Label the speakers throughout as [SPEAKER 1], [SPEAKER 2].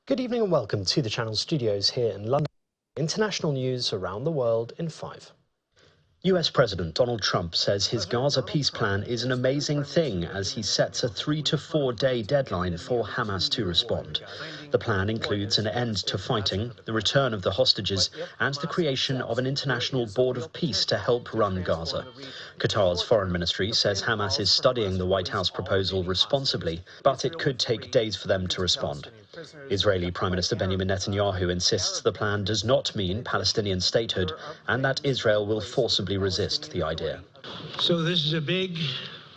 [SPEAKER 1] Good evening and welcome to the Channel studios here in London. International news around the world in 5. US President Donald Trump says his Gaza peace plan is an amazing thing as he sets a 3 to 4 day deadline for Hamas to respond. The plan includes an end to fighting, the return of the hostages, and the creation of an international board of peace to help run Gaza. Qatar's foreign ministry says Hamas is studying the White House proposal responsibly, but it could take days for them to respond. Israeli Prime Minister Benjamin Netanyahu insists the plan does not mean Palestinian statehood and that Israel will forcibly resist the idea.
[SPEAKER 2] So this is a big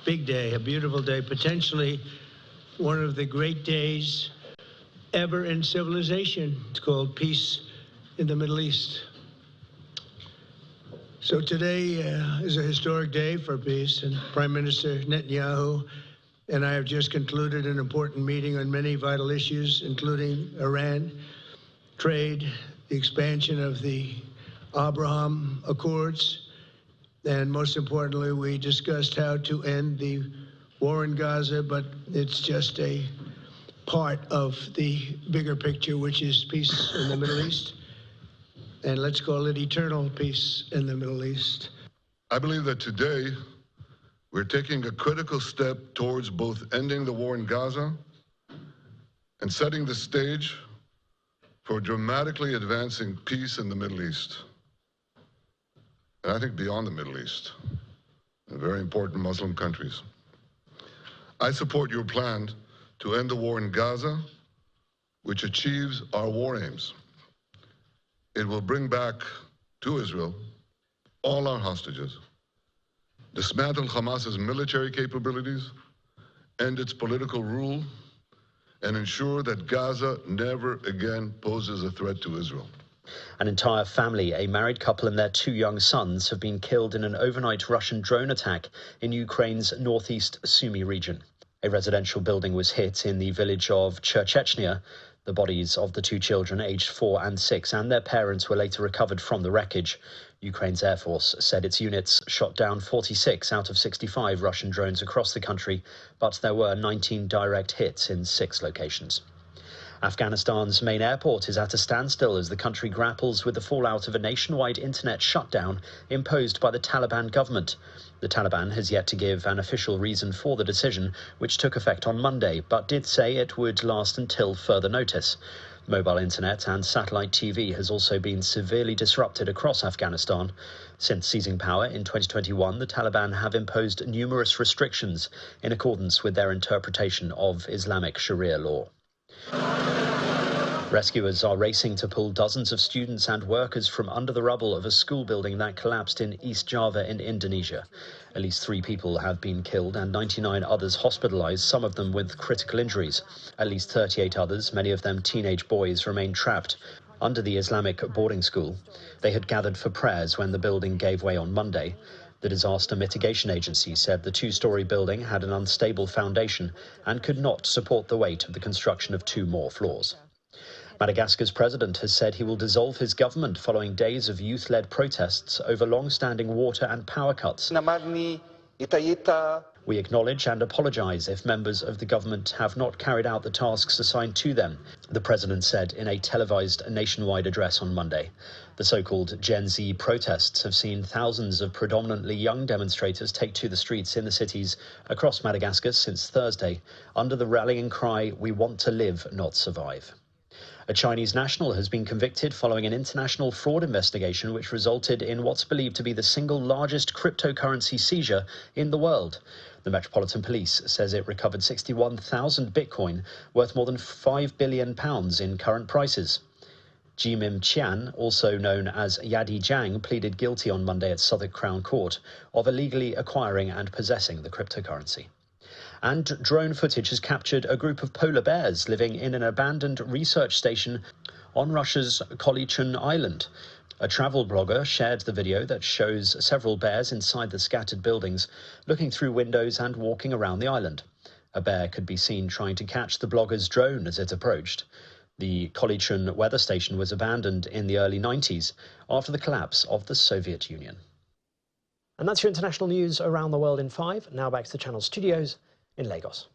[SPEAKER 2] day, a beautiful day, potentially one of the great days ever in civilization. It's called peace in the Middle East. So today is a historic day for peace, and Prime Minister Netanyahu and I have just concluded an important meeting on many vital issues, including Iran, trade, the expansion of the Abraham Accords, and most importantly, we discussed how to end the war in Gaza, but it's just a part of the bigger picture, which is peace in the Middle East, and let's call it eternal peace in the Middle East.
[SPEAKER 3] I believe that today we're taking a critical step towards both ending the war in Gaza and setting the stage for dramatically advancing peace in the Middle East. And I think beyond the Middle East, in very important Muslim countries. I support your plan to end the war in Gaza, which achieves our war aims. It will bring back to Israel all our hostages, dismantle Hamas's military capabilities, end its political rule, and ensure that Gaza never again poses a threat to Israel.
[SPEAKER 1] An entire family, a married couple and their 2 young sons, have been killed in an overnight Russian drone attack in Ukraine's northeast Sumy region. A residential building was hit in the village of Chechnya. The bodies of the 2 children, aged 4 and 6, and their parents were later recovered from the wreckage. Ukraine's Air Force said its units shot down 46 out of 65 Russian drones across the country, but there were 19 direct hits in 6 locations. Afghanistan's main airport is at a standstill as the country grapples with the fallout of a nationwide internet shutdown imposed by the Taliban government. The Taliban has yet to give an official reason for the decision, which took effect on Monday, but did say it would last until further notice. Mobile internet and satellite TV has also been severely disrupted across Afghanistan. Since seizing power in 2021, the Taliban have imposed numerous restrictions in accordance with their interpretation of Islamic Sharia law. Rescuers are racing to pull dozens of students and workers from under the rubble of a school building that collapsed in East Java in Indonesia. At least 3 people have been killed and 99 others hospitalized, some of them with critical injuries. At least 38 others, many of them teenage boys, remain trapped under the Islamic boarding school. They had gathered for prayers when the building gave way on Monday. The Disaster Mitigation Agency said the 2-story building had an unstable foundation and could not support the weight of the construction of 2 more floors. Madagascar's president has said he will dissolve his government following days of youth-led protests over long-standing water and power cuts. We acknowledge and apologise if members of the government have not carried out the tasks assigned to them, the president said in a televised nationwide address on Monday. The so-called Gen Z protests have seen thousands of predominantly young demonstrators take to the streets in the cities across Madagascar since Thursday, under the rallying cry, "We want to live, not survive." A Chinese national has been convicted following an international fraud investigation which resulted in what's believed to be the single largest cryptocurrency seizure in the world. The Metropolitan Police says it recovered 61,000 Bitcoin, worth more than £5 billion in current prices. Jimim Qian, also known as Yadi Jiang, pleaded guilty on Monday at Southwark Crown Court of illegally acquiring and possessing the cryptocurrency. And drone footage has captured a group of polar bears living in an abandoned research station on Russia's Kolychyn Island. A travel blogger shared the video that shows several bears inside the scattered buildings, looking through windows and walking around the island. A bear could be seen trying to catch the blogger's drone as it approached. The Kolychyn weather station was abandoned in the early 90s after the collapse of the Soviet Union. And that's your international news around the world in 5. Now back to the Channel studios in Lagos.